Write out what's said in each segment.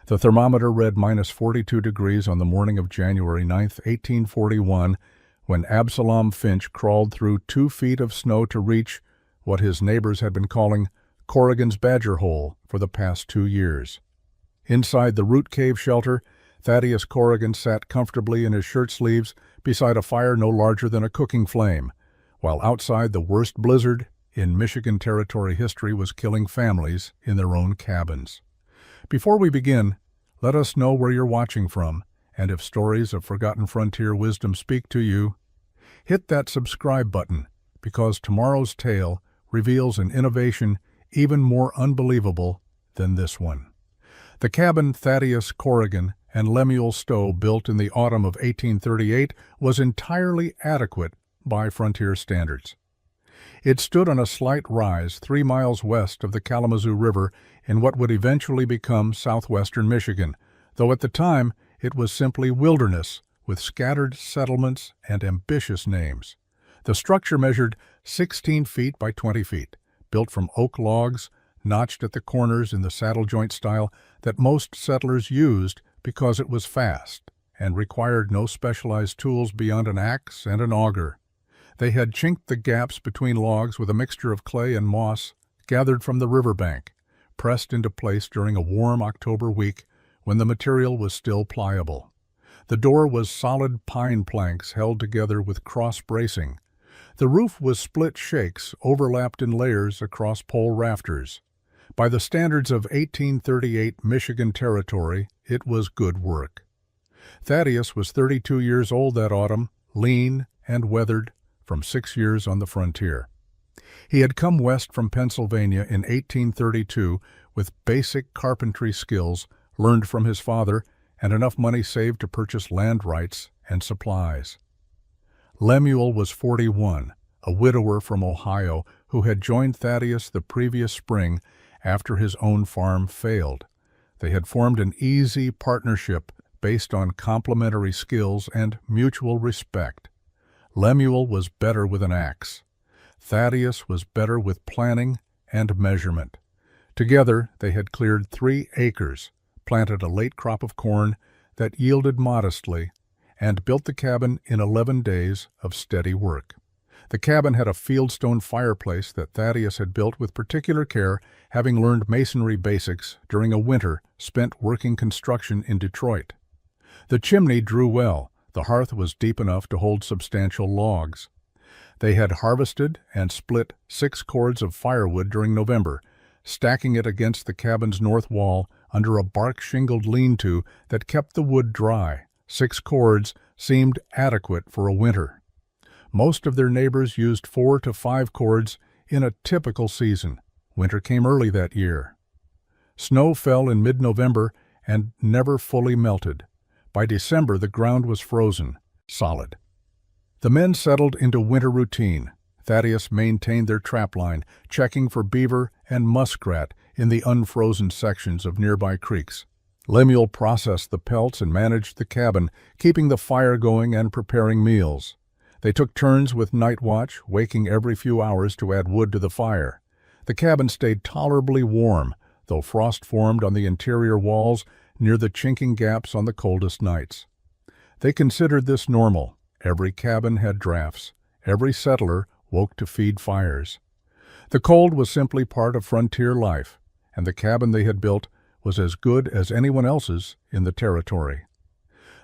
The thermometer read minus 42 degrees on the morning of January 9, 1841, when Absalom Finch crawled through 2 feet of snow to reach what his neighbors had been calling Corrigan's Badger Hole for the past 2 years. Inside the root cave shelter, Thaddeus Corrigan sat comfortably in his shirt sleeves beside a fire no larger than a cooking flame, while outside the worst blizzard in Michigan Territory history was killing families in their own cabins. Before we begin, let us know where you're watching from, and if stories of forgotten frontier wisdom speak to you, hit that subscribe button, because tomorrow's tale reveals an innovation even more unbelievable than this one. The cabin Thaddeus Corrigan and Lemuel Stowe built in the autumn of 1838 was entirely adequate by frontier standards. It stood on a slight rise 3 miles west of the Kalamazoo River in what would eventually become southwestern Michigan, though at the time it was simply wilderness with scattered settlements and ambitious names. The structure measured 16 feet by 20 feet, built from oak logs, notched at the corners in the saddle joint style that most settlers used because it was fast and required no specialized tools beyond an axe and an auger. They had chinked the gaps between logs with a mixture of clay and moss gathered from the riverbank, pressed into place during a warm October week when the material was still pliable. The door was solid pine planks held together with cross bracing. The roof was split shakes overlapped in layers across pole rafters. By the standards of 1838 Michigan Territory, it was good work. Thaddeus was 32 years old that autumn, lean and weathered from 6 years on the frontier. He had come west from Pennsylvania in 1832 with basic carpentry skills learned from his father and enough money saved to purchase land rights and supplies. Lemuel was 41, a widower from Ohio who had joined Thaddeus the previous spring after his own farm failed. They had formed an easy partnership based on complementary skills and mutual respect. Lemuel was better with an axe. Thaddeus was better with planning and measurement. Together they had cleared 3 acres, planted a late crop of corn that yielded modestly, and built the cabin in 11 days of steady work. The cabin had a fieldstone fireplace that Thaddeus had built with particular care, having learned masonry basics during a winter spent working construction in Detroit. The chimney drew well. The hearth was deep enough to hold substantial logs. They had harvested and split 6 cords of firewood during November, stacking it against the cabin's north wall under a bark-shingled lean-to that kept the wood dry. 6 cords seemed adequate for a winter. Most of their neighbors used 4 to 5 cords in a typical season. Winter came early that year. Snow fell in mid-November and never fully melted. By December, the ground was frozen, solid. The men settled into winter routine. Thaddeus maintained their trapline, checking for beaver and muskrat in the unfrozen sections of nearby creeks. Lemuel processed the pelts and managed the cabin, keeping the fire going and preparing meals. They took turns with night watch, waking every few hours to add wood to the fire. The cabin stayed tolerably warm, though frost formed on the interior walls near the chinking gaps on the coldest nights. They considered this normal. Every cabin had drafts. Every settler woke to feed fires. The cold was simply part of frontier life, and the cabin they had built was as good as anyone else's in the territory.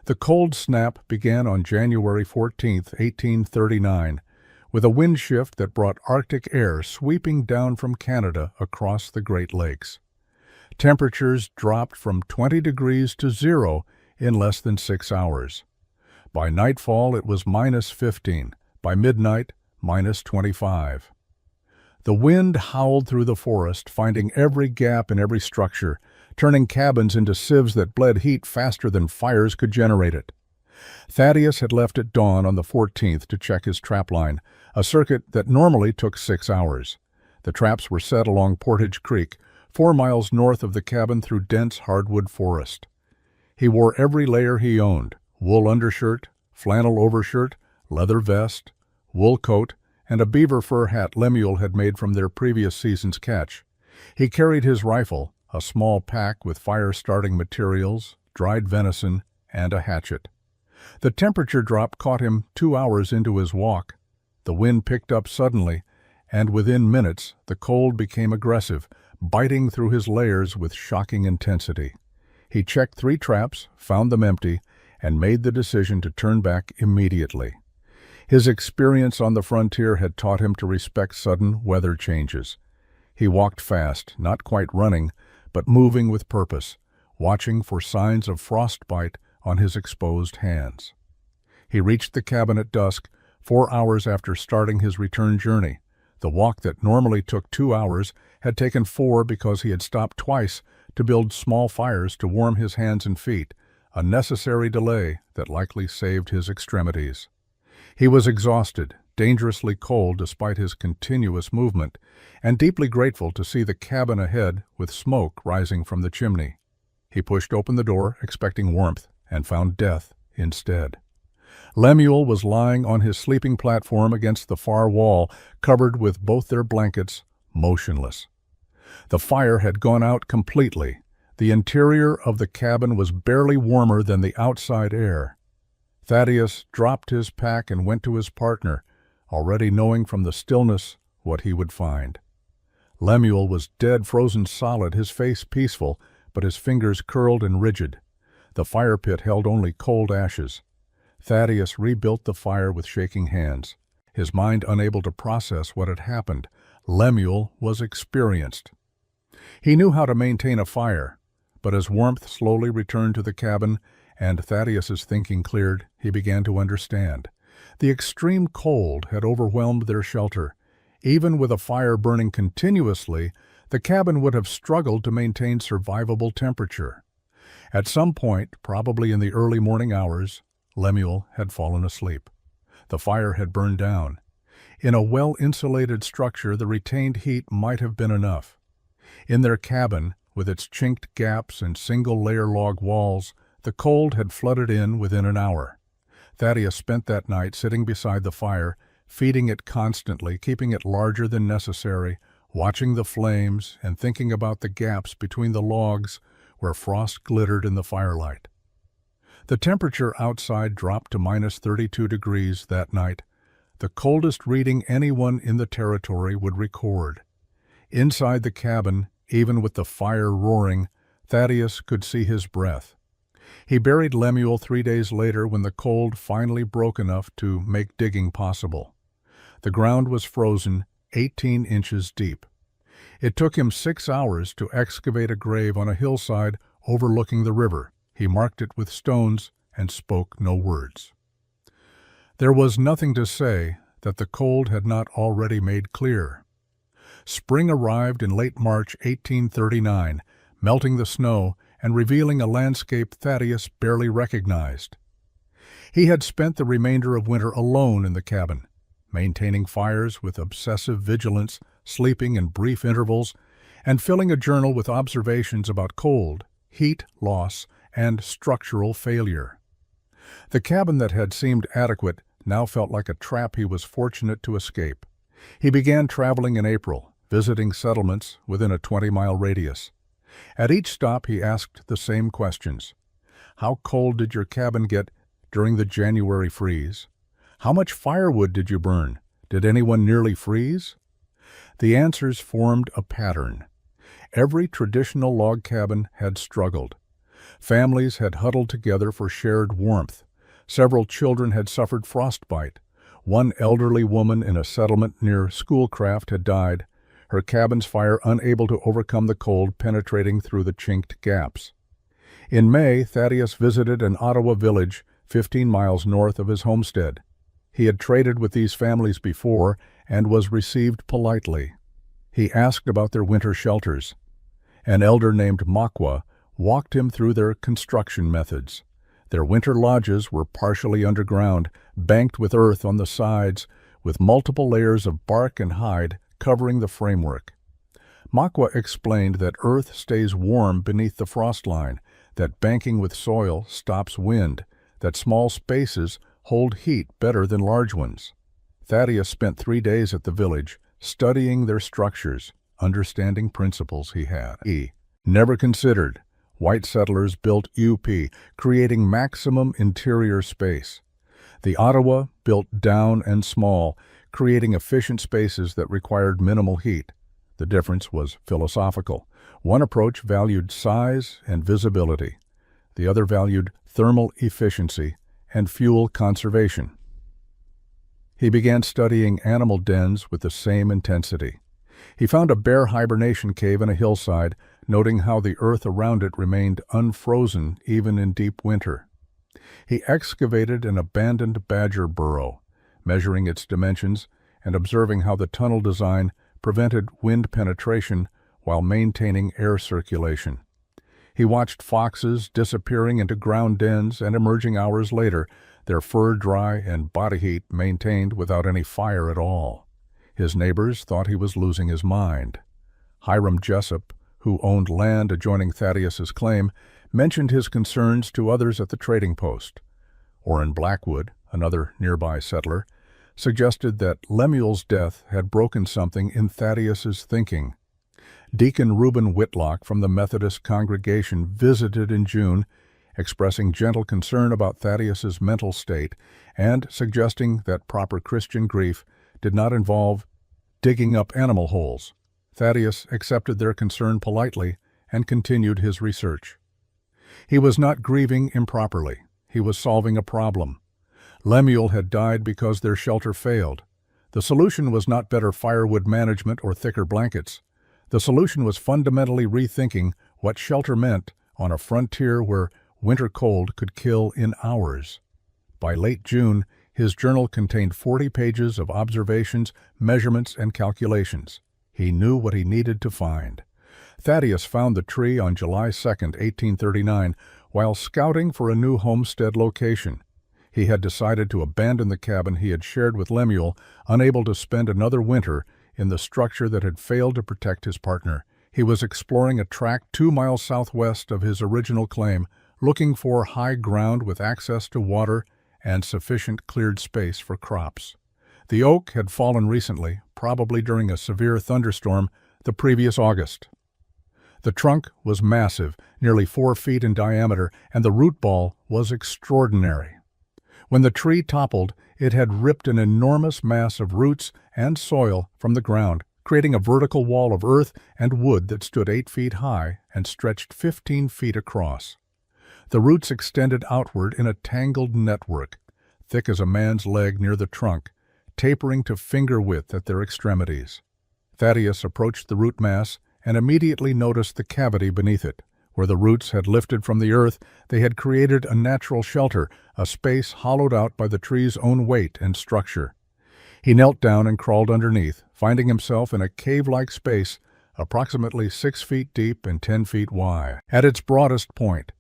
The cold snap began on January 14, 1839, with a wind shift that brought Arctic air sweeping down from Canada across the Great Lakes. Temperatures dropped from 20 degrees to 0 in less than 6 hours. By nightfall, it was minus 15. By midnight, minus 25. The wind howled through the forest, finding every gap in every structure, turning cabins into sieves that bled heat faster than fires could generate it. Thaddeus had left at dawn on the 14th to check his trapline, a circuit that normally took 6 hours. The traps were set along Portage Creek, 4 miles north of the cabin through dense hardwood forest. He wore every layer he owned: wool undershirt, flannel overshirt, leather vest, wool coat, and a beaver fur hat Lemuel had made from their previous season's catch. He carried his rifle, a small pack with fire-starting materials, dried venison, and a hatchet. The temperature drop caught him 2 hours into his walk. The wind picked up suddenly, and within minutes the cold became aggressive, biting through his layers with shocking intensity. He checked 3 traps, found them empty, and made the decision to turn back immediately. His experience on the frontier had taught him to respect sudden weather changes. He walked fast, not quite running, but moving with purpose, watching for signs of frostbite on his exposed hands. He reached the cabin at dusk, 4 hours after starting his return journey. The walk that normally took 2 hours had taken 4 because he had stopped twice to build small fires to warm his hands and feet, a necessary delay that likely saved his extremities. He was exhausted, dangerously cold despite his continuous movement, and deeply grateful to see the cabin ahead with smoke rising from the chimney. He pushed open the door, expecting warmth, and found death instead. Lemuel was lying on his sleeping platform against the far wall, covered with both their blankets, motionless. The fire had gone out completely. The interior of the cabin was barely warmer than the outside air. Thaddeus dropped his pack and went to his partner, already knowing from the stillness what he would find. Lemuel was dead, frozen solid, his face peaceful, but his fingers curled and rigid. The fire pit held only cold ashes. Thaddeus rebuilt the fire with shaking hands, his mind unable to process what had happened. Lemuel was experienced. He knew how to maintain a fire, but as warmth slowly returned to the cabin and Thaddeus's thinking cleared, he began to understand. The extreme cold had overwhelmed their shelter. Even with a fire burning continuously, the cabin would have struggled to maintain survivable temperature. At some point, probably in the early morning hours, Lemuel had fallen asleep. The fire had burned down. In a well-insulated structure, the retained heat might have been enough. In their cabin, with its chinked gaps and single-layer log walls, the cold had flooded in within an hour. Thaddeus spent that night sitting beside the fire, feeding it constantly, keeping it larger than necessary, watching the flames and thinking about the gaps between the logs where frost glittered in the firelight. The temperature outside dropped to -32 degrees that night, the coldest reading anyone in the territory would record. Inside the cabin, even with the fire roaring, Thaddeus could see his breath. He buried Lemuel 3 days later when the cold finally broke enough to make digging possible. The ground was frozen 18 inches deep. It took him 6 hours to excavate a grave on a hillside overlooking the river. He marked it with stones and spoke no words. There was nothing to say that the cold had not already made clear. Spring arrived in late March 1839, melting the snow and revealing a landscape Thaddeus barely recognized. He had spent the remainder of winter alone in the cabin, maintaining fires with obsessive vigilance, sleeping in brief intervals, and filling a journal with observations about cold, heat loss, and structural failure. The cabin that had seemed adequate now felt like a trap he was fortunate to escape. He began traveling in April, visiting settlements within a 20-mile radius. At each stop he asked the same questions. How cold did your cabin get during the January freeze? How much firewood did you burn? Did anyone nearly freeze? The answers formed a pattern. Every traditional log cabin had struggled. Families had huddled together for shared warmth. Several children had suffered frostbite. One elderly woman in a settlement near Schoolcraft had died, her cabin's fire unable to overcome the cold penetrating through the chinked gaps. In May, Thaddeus visited an Ottawa village 15 miles north of his homestead. He had traded with these families before and was received politely. He asked about their winter shelters. An elder named Makwa walked him through their construction methods. Their winter lodges were partially underground, banked with earth on the sides, with multiple layers of bark and hide covering the framework. Makwa explained that earth stays warm beneath the frost line, that banking with soil stops wind, that small spaces hold heat better than large ones. Thaddeus spent 3 days at the village, studying their structures, understanding principles he had. Never considered, white settlers built UP, creating maximum interior space. The Ottawa built down and small, creating efficient spaces that required minimal heat. The difference was philosophical. One approach valued size and visibility. The other valued thermal efficiency and fuel conservation. He began studying animal dens with the same intensity. He found a bear hibernation cave in a hillside, noting how the earth around it remained unfrozen even in deep winter. He excavated an abandoned badger burrow, measuring its dimensions and observing how the tunnel design prevented wind penetration while maintaining air circulation. He watched foxes disappearing into ground dens and emerging hours later, their fur dry and body heat maintained without any fire at all. His neighbors thought he was losing his mind. Hiram Jessup, who owned land adjoining Thaddeus's claim, mentioned his concerns to others at the trading post. Orrin Blackwood, another nearby settler, suggested that Lemuel's death had broken something in Thaddeus's thinking. Deacon Reuben Whitlock from the Methodist congregation visited in June, expressing gentle concern about Thaddeus's mental state and suggesting that proper Christian grief did not involve digging up animal holes. Thaddeus accepted their concern politely and continued his research. He was not grieving improperly. He was solving a problem. Lemuel had died because their shelter failed. The solution was not better firewood management or thicker blankets. The solution was fundamentally rethinking what shelter meant on a frontier where winter cold could kill in hours. By late June, his journal contained 40 pages of observations, measurements, and calculations. He knew what he needed to find. Thaddeus found the tree on July 2, 1839, while scouting for a new homestead location. He had decided to abandon the cabin he had shared with Lemuel, unable to spend another winter in the structure that had failed to protect his partner. He was exploring a tract 2 miles southwest of his original claim, looking for high ground with access to water and sufficient cleared space for crops. The oak had fallen recently, probably during a severe thunderstorm the previous August. The trunk was massive, nearly 4 feet in diameter, and the root ball was extraordinary. When the tree toppled, it had ripped an enormous mass of roots and soil from the ground, creating a vertical wall of earth and wood that stood 8 feet high and stretched 15 feet across. The roots extended outward in a tangled network, thick as a man's leg near the trunk, tapering to finger width at their extremities. Thaddeus approached the root mass and immediately noticed the cavity beneath it. Where the roots had lifted from the earth, they had created a natural shelter, a space hollowed out by the tree's own weight and structure. He knelt down and crawled underneath, finding himself in a cave-like space approximately 6 feet deep and 10 feet wide. At its broadest point,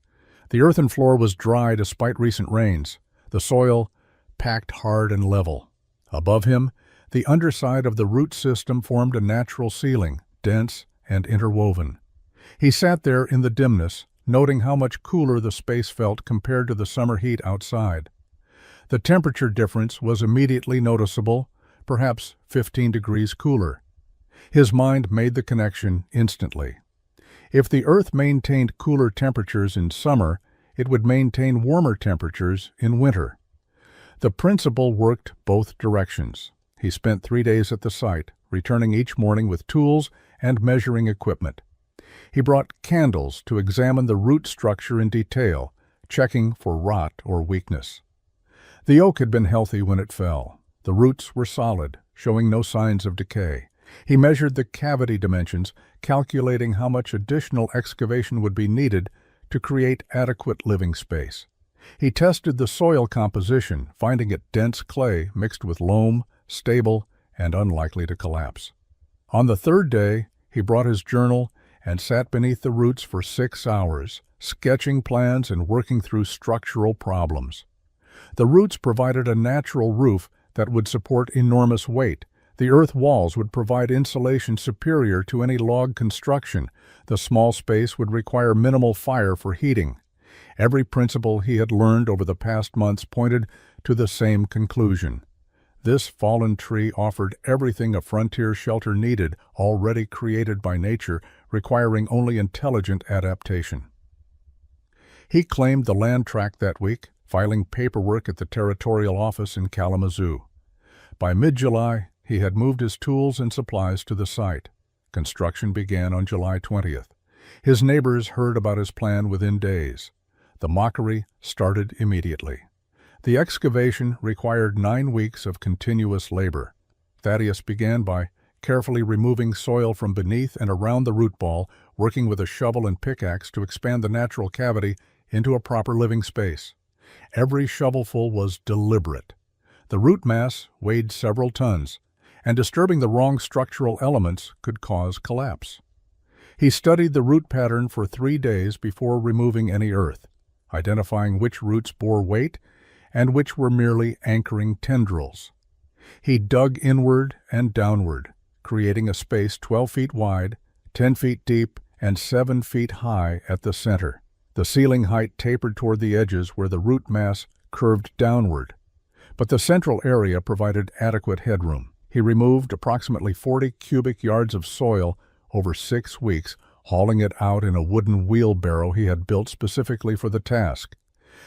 the earthen floor was dry despite recent rains, the soil packed hard and level. Above him, the underside of the root system formed a natural ceiling, dense and interwoven. He sat there in the dimness, noting how much cooler the space felt compared to the summer heat outside. The temperature difference was immediately noticeable, perhaps 15 degrees cooler. His mind made the connection instantly. If the Earth maintained cooler temperatures in summer, it would maintain warmer temperatures in winter. The principle worked both directions. He spent 3 days at the site, returning each morning with tools and measuring equipment. He brought candles to examine the root structure in detail, checking for rot or weakness. The oak had been healthy when it fell. The roots were solid, showing no signs of decay. He measured the cavity dimensions, calculating how much additional excavation would be needed to create adequate living space. He tested the soil composition, finding it dense clay mixed with loam, stable, and unlikely to collapse. On the 3rd day, he brought his journal and sat beneath the roots for 6 hours, sketching plans and working through structural problems. The roots provided a natural roof that would support enormous weight. The earth walls would provide insulation superior to any log construction. The small space would require minimal fire for heating. Every principle he had learned over the past months pointed to the same conclusion. This fallen tree offered everything a frontier shelter needed, already created by nature, requiring only intelligent adaptation. He claimed the land tract that week, filing paperwork at the territorial office in Kalamazoo. By mid-July, he had moved his tools and supplies to the site. Construction began on July 20th. His neighbors heard about his plan within days. The mockery started immediately. The excavation required 9 weeks of continuous labor. Thaddeus began by carefully removing soil from beneath and around the root ball, working with a shovel and pickaxe to expand the natural cavity into a proper living space. Every shovelful was deliberate. The root mass weighed several tons, and disturbing the wrong structural elements could cause collapse. He studied the root pattern for 3 days before removing any earth, identifying which roots bore weight and which were merely anchoring tendrils. He dug inward and downward, creating a space 12 feet wide, 10 feet deep, and 7 feet high at the center. The ceiling height tapered toward the edges where the root mass curved downward, but the central area provided adequate headroom. He removed approximately 40 cubic yards of soil over 6 weeks, hauling it out in a wooden wheelbarrow he had built specifically for the task.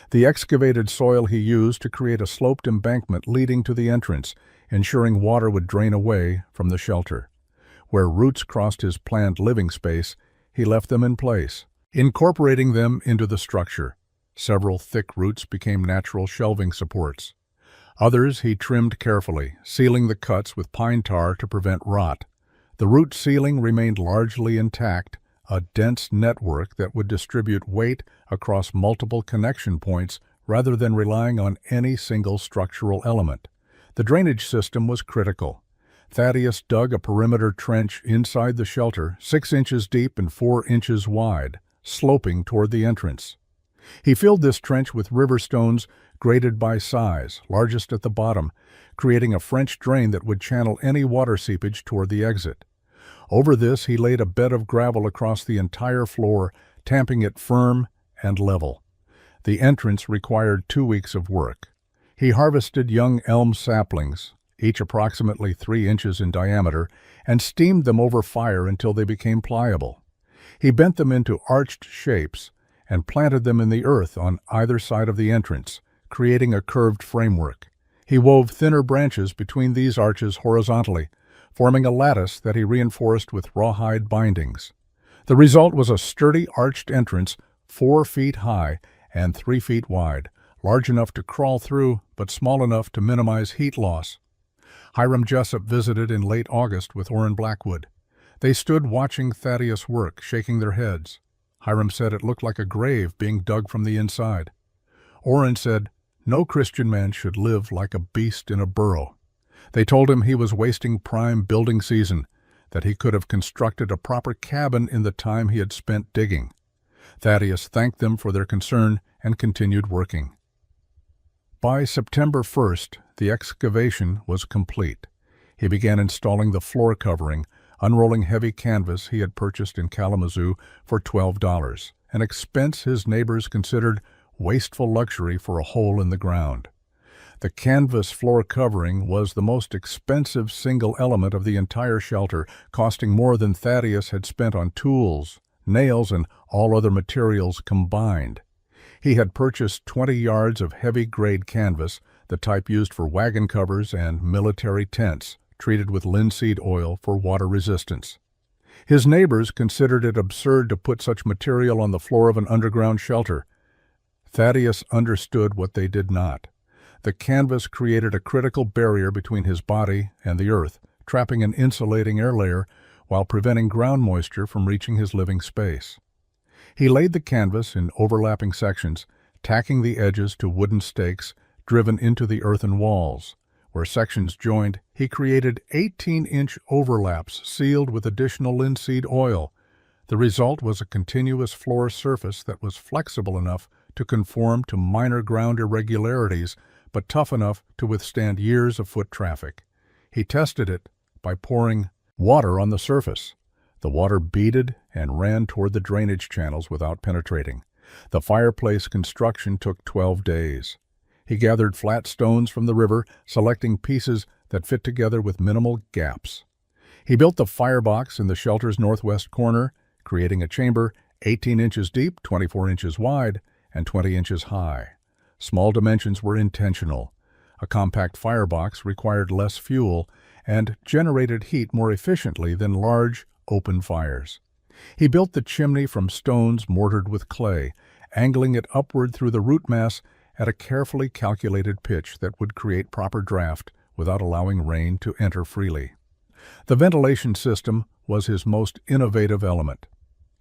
The excavated soil he used to create a sloped embankment leading to the entrance, ensuring water would drain away from the shelter. Where roots crossed his planned living space, he left them in place, incorporating them into the structure. Several thick roots became natural shelving supports. Others he trimmed carefully, sealing the cuts with pine tar to prevent rot. The root ceiling remained largely intact, a dense network that would distribute weight across multiple connection points rather than relying on any single structural element. The drainage system was critical. Thaddeus dug a perimeter trench inside the shelter, 6 inches deep and 4 inches wide, sloping toward the entrance. He filled this trench with river stones graded by size, largest at the bottom, creating a French drain that would channel any water seepage toward the exit. Over this, he laid a bed of gravel across the entire floor, tamping it firm and level. The entrance required 2 weeks of work. He harvested young elm saplings, each approximately 3 inches in diameter, and steamed them over fire until they became pliable. He bent them into arched shapes and planted them in the earth on either side of the entrance, creating a curved framework. He wove thinner branches between these arches horizontally, forming a lattice that he reinforced with rawhide bindings. The result was a sturdy arched entrance 4 feet high and 3 feet wide, large enough to crawl through but small enough to minimize heat loss. Hiram Jessup visited in late August with Orrin Blackwood. They stood watching Thaddeus work, shaking their heads. Hiram said it looked like a grave being dug from the inside. Orrin said, "No Christian man should live like a beast in a burrow." They told him he was wasting prime building season, that he could have constructed a proper cabin in the time he had spent digging. Thaddeus thanked them for their concern and continued working. By September 1st, the excavation was complete. He began installing the floor covering, unrolling heavy canvas he had purchased in Kalamazoo for $12, an expense his neighbors considered wasteful luxury for a hole in the ground. The canvas floor covering was the most expensive single element of the entire shelter, costing more than Thaddeus had spent on tools, nails, and all other materials combined. He had purchased 20 yards of heavy-grade canvas, the type used for wagon covers and military tents, treated with linseed oil for water resistance. His neighbors considered it absurd to put such material on the floor of an underground shelter. Thaddeus understood what they did not. The canvas created a critical barrier between his body and the earth, trapping an insulating air layer while preventing ground moisture from reaching his living space. He laid the canvas in overlapping sections, tacking the edges to wooden stakes driven into the earthen walls. Where sections joined, he created 18-inch overlaps sealed with additional linseed oil. The result was a continuous floor surface that was flexible enough to conform to minor ground irregularities, but tough enough to withstand years of foot traffic. He tested it by pouring water on the surface. The water beaded and ran toward the drainage channels without penetrating. The fireplace construction took 12 days. He gathered flat stones from the river, selecting pieces that fit together with minimal gaps. He built the firebox in the shelter's northwest corner, creating a chamber 18 inches deep, 24 inches wide, and 20 inches high. Small dimensions were intentional. A compact firebox required less fuel and generated heat more efficiently than large, open fires. He built the chimney from stones mortared with clay, angling it upward through the root mass at a carefully calculated pitch that would create proper draft without allowing rain to enter freely. The ventilation system was his most innovative element.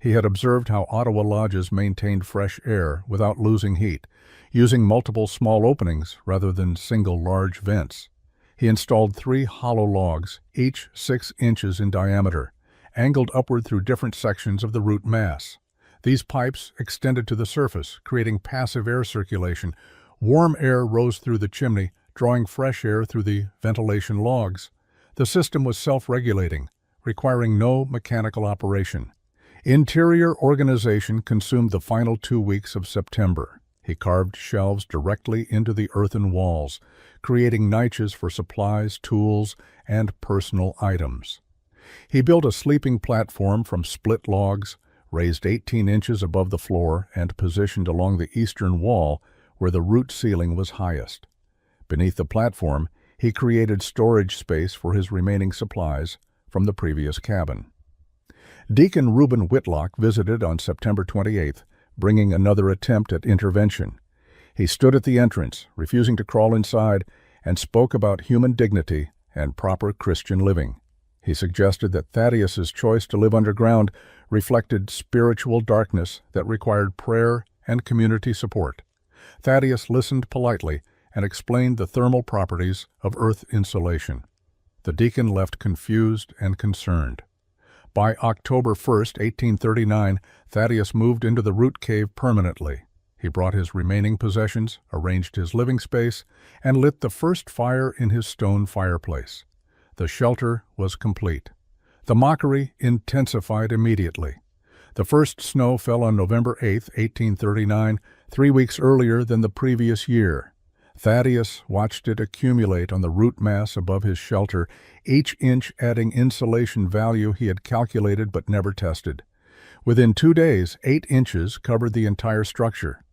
He had observed how Ottawa lodges maintained fresh air without losing heat, using multiple small openings rather than single large vents. He installed 3 hollow logs, each 6 inches in diameter, angled upward through different sections of the root mass. These pipes extended to the surface, creating passive air circulation. Warm air rose through the chimney, drawing fresh air through the ventilation logs. The system was self-regulating, requiring no mechanical operation. Interior organization consumed the final 2 weeks of September. He carved shelves directly into the earthen walls, creating niches for supplies, tools, and personal items. He built a sleeping platform from split logs, raised 18 inches above the floor and positioned along the eastern wall where the root ceiling was highest. Beneath the platform, he created storage space for his remaining supplies from the previous cabin. Deacon Reuben Whitlock visited on September 28th, bringing another attempt at intervention. He stood at the entrance, refusing to crawl inside, and spoke about human dignity and proper Christian living. He suggested that Thaddeus's choice to live underground reflected spiritual darkness that required prayer and community support. Thaddeus listened politely and explained the thermal properties of earth insulation. The deacon left confused and concerned. By October 1st, 1839, Thaddeus moved into the root cave permanently. He brought his remaining possessions, arranged his living space, and lit the first fire in his stone fireplace. The shelter was complete. The mockery intensified immediately. The first snow fell on November 8, 1839, 3 weeks earlier than the previous year. Thaddeus watched it accumulate on the root mass above his shelter, each inch adding insulation value he had calculated but never tested. Within 2 days, 8 inches covered the entire structure.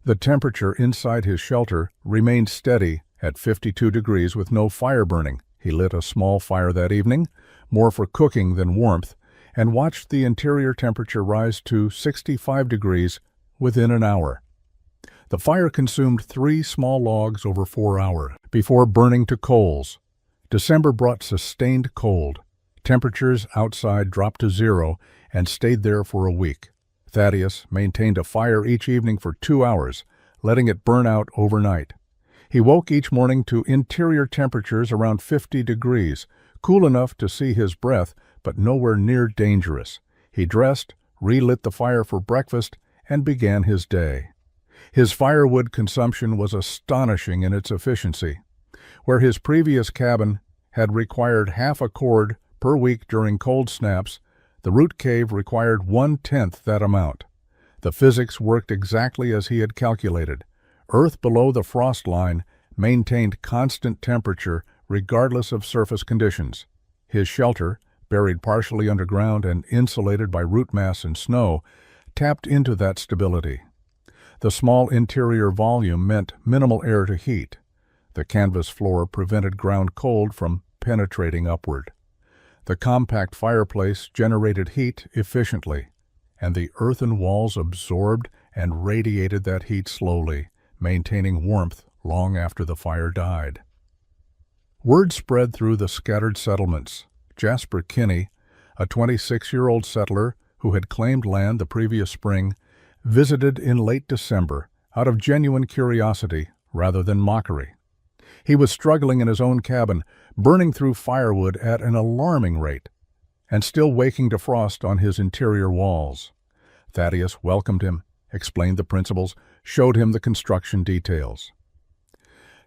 The temperature inside his shelter remained steady at 52 degrees with no fire burning. He lit a small fire that evening, more for cooking than warmth, and watched the interior temperature rise to 65 degrees within an hour. The fire consumed 3 small logs over 4 hours before burning to coals. December brought sustained cold. Temperatures outside dropped to 0 and stayed there for a week. Thaddeus maintained a fire each evening for 2 hours, letting it burn out overnight. He woke each morning to interior temperatures around 50 degrees, cool enough to see his breath, but nowhere near dangerous. He dressed, relit the fire for breakfast, and began his day. His firewood consumption was astonishing in its efficiency. Where his previous cabin had required half a cord per week during cold snaps, the root cave required 1/10 that amount. The physics worked exactly as he had calculated. Earth below the frost line maintained constant temperature regardless of surface conditions. His shelter, buried partially underground and insulated by root mass and snow, tapped into that stability. The small interior volume meant minimal air to heat. The canvas floor prevented ground cold from penetrating upward. The compact fireplace generated heat efficiently, and the earthen walls absorbed and radiated that heat slowly, maintaining warmth long after the fire died. Word spread through the scattered settlements. Jasper Kinney, a 26-year-old settler who had claimed land the previous spring, visited in late December out of genuine curiosity rather than mockery. He was struggling in his own cabin, burning through firewood at an alarming rate, and still waking to frost on his interior walls. Thaddeus welcomed him, explained the principles, showed him the construction details.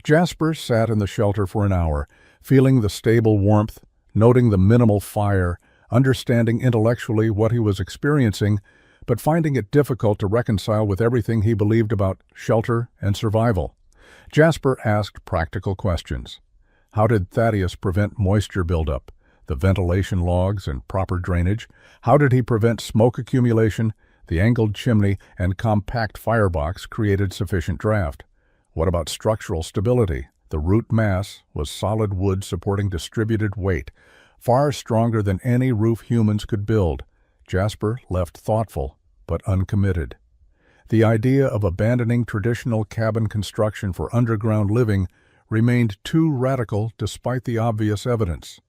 Jasper sat in the shelter for an hour, feeling the stable warmth, noting the minimal fire, understanding intellectually what he was experiencing, but finding it difficult to reconcile with everything he believed about shelter and survival. Jasper asked practical questions. How did Thaddeus prevent moisture buildup, the ventilation logs and proper drainage? How did he prevent smoke accumulation? The angled chimney and compact firebox created sufficient draft. What about structural stability? The root mass was solid wood supporting distributed weight, far stronger than any roof humans could build. Jasper left thoughtful, but uncommitted. The idea of abandoning traditional cabin construction for underground living remained too radical despite the obvious evidence.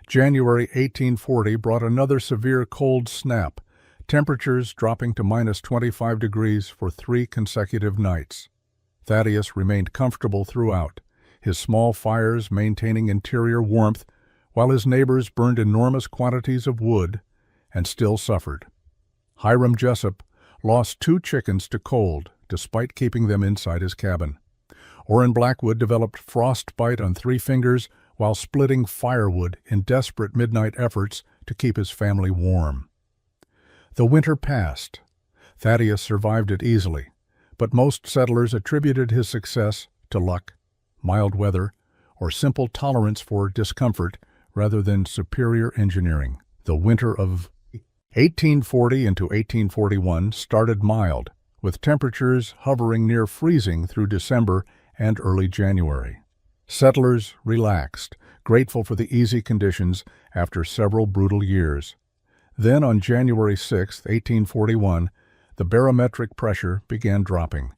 January 1840 brought another severe cold snap, temperatures dropping to -25 degrees for 3 consecutive nights. Thaddeus remained comfortable throughout, his small fires maintaining interior warmth, while his neighbors burned enormous quantities of wood and still suffered. Hiram Jessup lost 2 chickens to cold, despite keeping them inside his cabin. Orrin Blackwood developed frostbite on 3 fingers while splitting firewood in desperate midnight efforts to keep his family warm. The winter passed. Thaddeus survived it easily, but most settlers attributed his success to luck, mild weather, or simple tolerance for discomfort rather than superior engineering. The winter of 1840 into 1841 started mild, with temperatures hovering near freezing through December and early January. Settlers relaxed, grateful for the easy conditions after several brutal years. Then on January 6, 1841, the barometric pressure began dropping.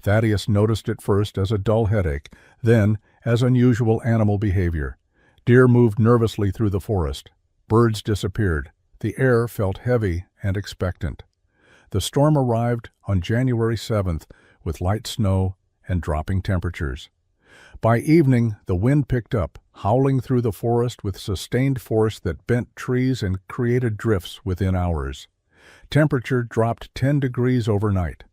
Thaddeus noticed it first as a dull headache, then as unusual animal behavior. Deer moved nervously through the forest. Birds disappeared. The air felt heavy and expectant. The storm arrived on January 7th with light snow and dropping temperatures. By evening, the wind picked up, howling through the forest with sustained force that bent trees and created drifts within hours. Temperature dropped 10 degrees overnight.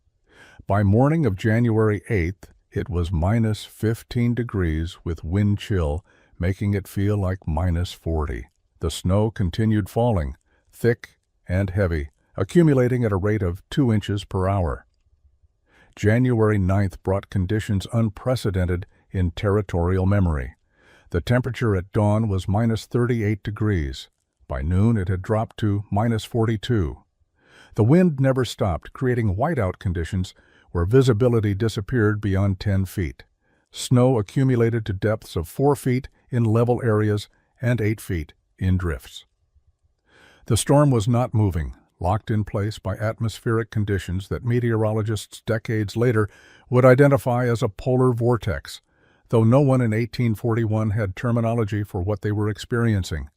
By morning of January 8th, it was -15 degrees with wind chill, making it feel like -40. The snow continued falling, thick and heavy, accumulating at a rate of 2 inches per hour. January 9th brought conditions unprecedented in territorial memory. The temperature at dawn was -38 degrees. By noon it had dropped to -42. The wind never stopped, creating whiteout conditions where visibility disappeared beyond 10 feet. Snow accumulated to depths of 4 feet in level areas and 8 feet in drifts. The storm was not moving, locked in place by atmospheric conditions that meteorologists decades later would identify as a polar vortex, though no one in 1841 had terminology for what they were experiencing.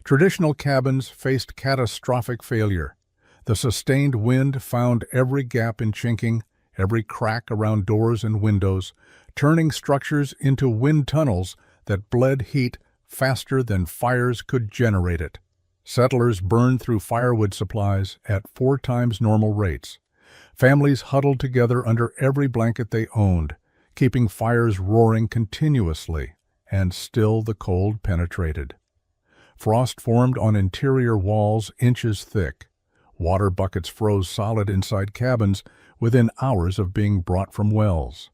Traditional cabins faced catastrophic failure. The sustained wind found every gap in chinking, every crack around doors and windows, turning structures into wind tunnels that bled heat faster than fires could generate it. Settlers burned through firewood supplies at 4 times normal rates. Families huddled together under every blanket they owned, keeping fires roaring continuously, and still the cold penetrated. Frost formed on interior walls inches thick. Water buckets froze solid inside cabins within hours of being brought from wells.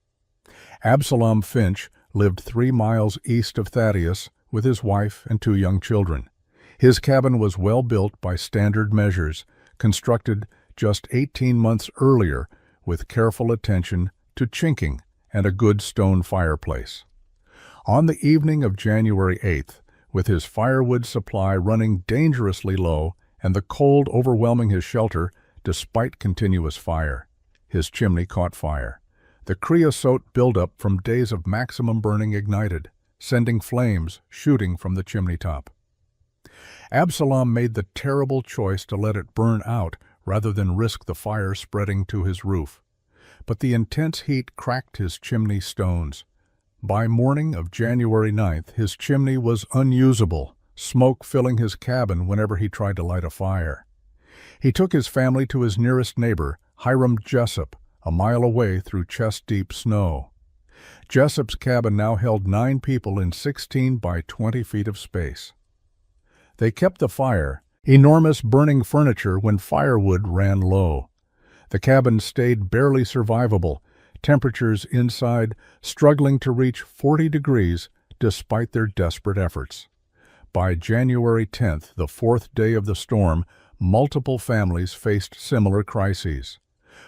Absalom Finch lived 3 miles east of Thaddeus with his wife and 2 young children. His cabin was well built by standard measures, constructed just 18 months earlier with careful attention to chinking and a good stone fireplace. On the evening of January 8th, with his firewood supply running dangerously low and the cold overwhelming his shelter despite continuous fire, his chimney caught fire. The creosote buildup from days of maximum burning ignited, sending flames shooting from the chimney top. Absalom made the terrible choice to let it burn out rather than risk the fire spreading to his roof. But the intense heat cracked his chimney stones. By morning of January 9th, his chimney was unusable, smoke filling his cabin whenever he tried to light a fire. He took his family to his nearest neighbor, Hiram Jessup, a mile away through chest-deep snow. Jessup's cabin now held 9 people in 16 by 20 feet of space. They kept the fire, enormous burning furniture when firewood ran low. The cabin stayed barely survivable, temperatures inside struggling to reach 40 degrees despite their desperate efforts. By January 10th, the fourth day of the storm, multiple families faced similar crises.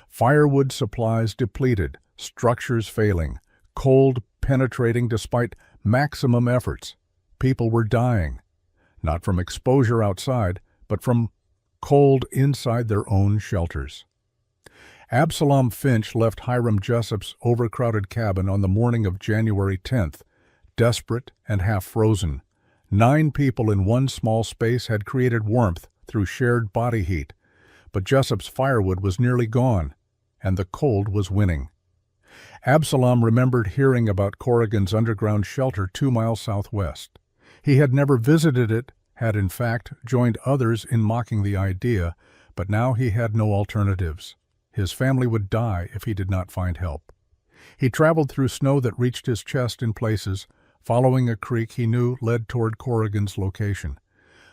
Firewood supplies depleted, structures failing, cold penetrating despite maximum efforts. People were dying, not from exposure outside, but from cold inside their own shelters. Absalom Finch left Hiram Jessup's overcrowded cabin on the morning of January 10th, desperate and half-frozen. 9 people in one small space had created warmth through shared body heat, but Jessup's firewood was nearly gone, and the cold was winning. Absalom remembered hearing about Corrigan's underground shelter 2 miles southwest. He had never visited it, had in fact joined others in mocking the idea, but now he had no alternatives. His family would die if he did not find help. He traveled through snow that reached his chest in places, following a creek he knew led toward Corrigan's location.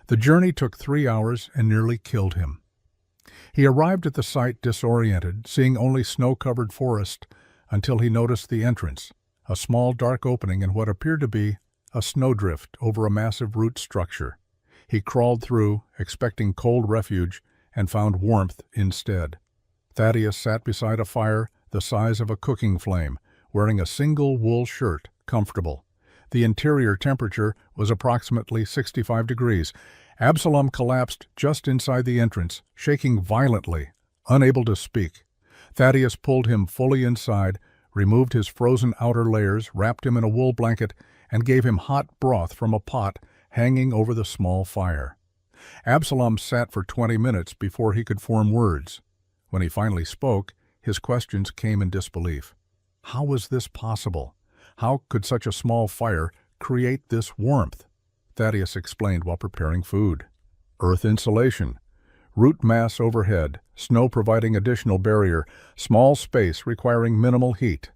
The journey took 3 hours and nearly killed him. He arrived at the site disoriented, seeing only snow-covered forest, until he noticed the entrance, a small dark opening in what appeared to be a snowdrift over a massive root structure. He crawled through, expecting cold refuge, and found warmth instead. Thaddeus sat beside a fire the size of a cooking flame, wearing a single wool shirt, comfortable. The interior temperature was approximately 65 degrees. Absalom collapsed just inside the entrance, shaking violently, unable to speak. Thaddeus pulled him fully inside, removed his frozen outer layers, wrapped him in a wool blanket, and gave him hot broth from a pot hanging over the small fire. Absalom sat for 20 minutes before he could form words. When he finally spoke, his questions came in disbelief. How was this possible? How could such a small fire create this warmth? Thaddeus explained while preparing food. Earth insulation, root mass overhead, snow providing additional barrier, small space requiring minimal heat.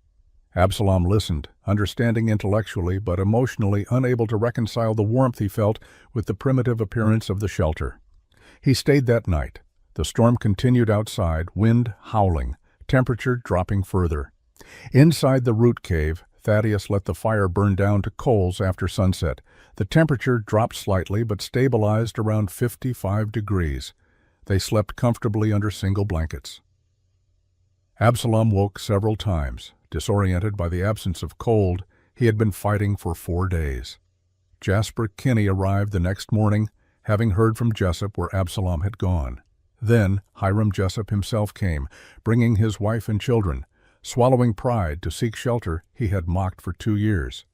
Absalom listened, understanding intellectually but emotionally unable to reconcile the warmth he felt with the primitive appearance of the shelter. He stayed that night. The storm continued outside, wind howling, temperature dropping further. Inside the root cave, Thaddeus let the fire burn down to coals after sunset. The temperature dropped slightly but stabilized around 55 degrees. They slept comfortably under single blankets. Absalom woke several times, disoriented by the absence of cold he had been fighting for 4 days. Jasper Kinney arrived the next morning, having heard from Jessup where Absalom had gone. Then Hiram Jessup himself came, bringing his wife and children, swallowing pride to seek shelter he had mocked for 2 years.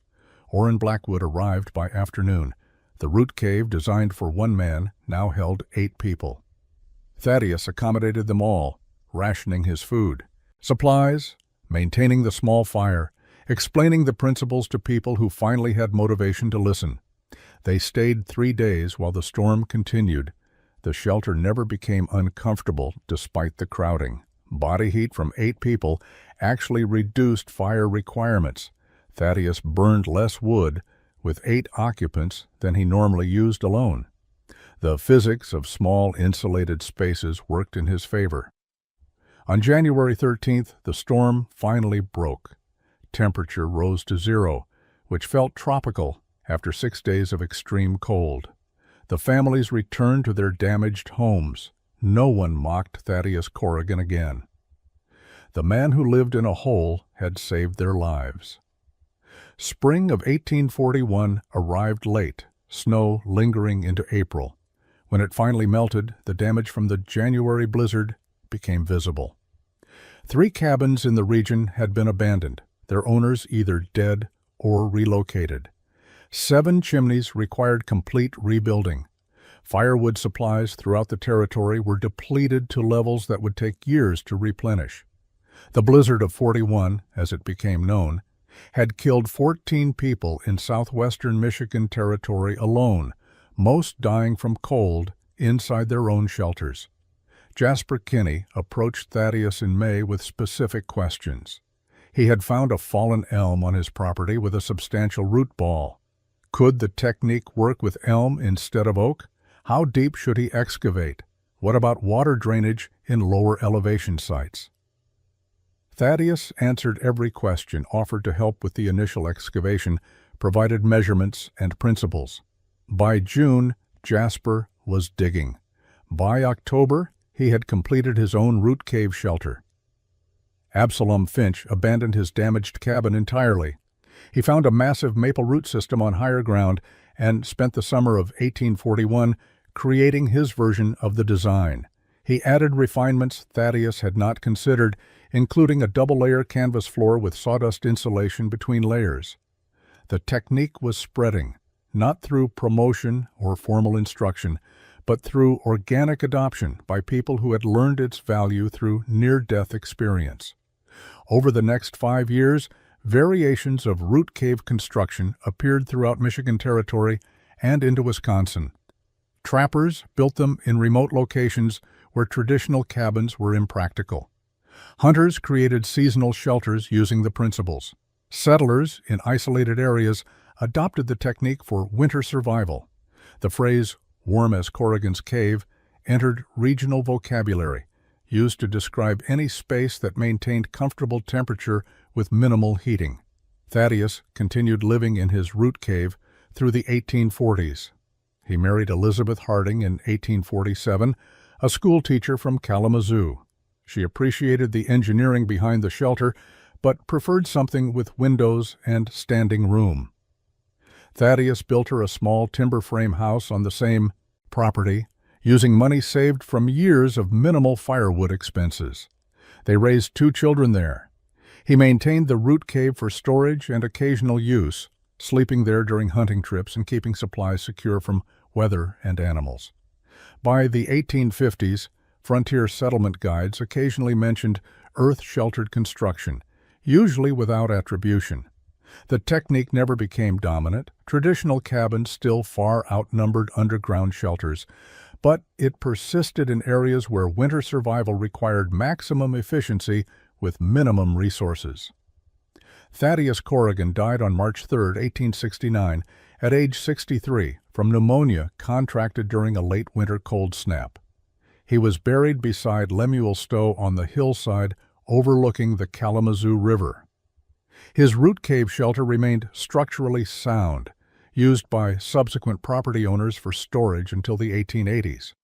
Orrin Blackwood arrived by afternoon. The root cave, designed for 1 man, now held 8 people. Thaddeus accommodated them all, rationing his food, supplies, maintaining the small fire, explaining the principles to people who finally had motivation to listen. They stayed 3 days while the storm continued. The shelter never became uncomfortable despite the crowding. Body heat from 8 people actually reduced fire requirements. Thaddeus burned less wood with 8 occupants than he normally used alone. The physics of small insulated spaces worked in his favor. On January 13th, the storm finally broke. Temperature rose to 0, which felt tropical after 6 days of extreme cold. The families returned to their damaged homes. No one mocked Thaddeus Corrigan again. The man who lived in a hole had saved their lives. Spring of 1841 arrived late, snow lingering into April. When it finally melted, the damage from the January blizzard became visible. 3 cabins in the region had been abandoned, their owners either dead or relocated. 7 chimneys required complete rebuilding. Firewood supplies throughout the territory were depleted to levels that would take years to replenish. The blizzard of 41, as it became known, had killed 14 people in southwestern Michigan territory alone, most dying from cold inside their own shelters. Jasper Kinney approached Thaddeus in May with specific questions. He had found a fallen elm on his property with a substantial root ball. Could the technique work with elm instead of oak? How deep should he excavate? What about water drainage in lower elevation sites? Thaddeus answered every question, offered to help with the initial excavation, provided measurements and principles. By June, Jasper was digging. By October, he had completed his own root cave shelter. Absalom Finch abandoned his damaged cabin entirely. He found a massive maple root system on higher ground and spent the summer of 1841 creating his version of the design. He added refinements Thaddeus had not considered, including a double-layer canvas floor with sawdust insulation between layers. The technique was spreading, not through promotion or formal instruction, but through organic adoption by people who had learned its value through near-death experience. Over the next 5 years, variations of root cave construction appeared throughout Michigan Territory and into Wisconsin. Trappers built them in remote locations where traditional cabins were impractical. Hunters created seasonal shelters using the principles. Settlers in isolated areas adopted the technique for winter survival. The phrase, "warm as Corrigan's cave," entered regional vocabulary, used to describe any space that maintained comfortable temperature with minimal heating. Thaddeus continued living in his root cave through the 1840s. He married Elizabeth Harding in 1847, a schoolteacher from Kalamazoo. She appreciated the engineering behind the shelter, but preferred something with windows and standing room. Thaddeus built her a small timber frame house on the same property, using money saved from years of minimal firewood expenses. They raised 2 children there. He maintained the root cave for storage and occasional use, sleeping there during hunting trips and keeping supplies secure from weather and animals. By the 1850s, frontier settlement guides occasionally mentioned earth-sheltered construction, usually without attribution. The technique never became dominant. Traditional cabins still far outnumbered underground shelters, but it persisted in areas where winter survival required maximum efficiency with minimum resources. Thaddeus Corrigan died on March 3, 1869, at age 63, from pneumonia contracted during a late winter cold snap. He was buried beside Lemuel Stowe on the hillside overlooking the Kalamazoo River. His root cave shelter remained structurally sound, used by subsequent property owners for storage until the 1880s.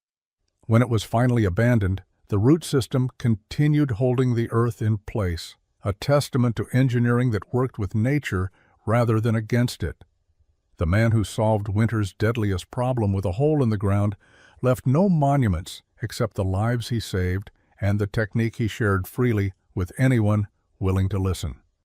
When it was finally abandoned, the root system continued holding the earth in place, a testament to engineering that worked with nature rather than against it. The man who solved winter's deadliest problem with a hole in the ground left no monuments except the lives he saved and the technique he shared freely with anyone willing to listen.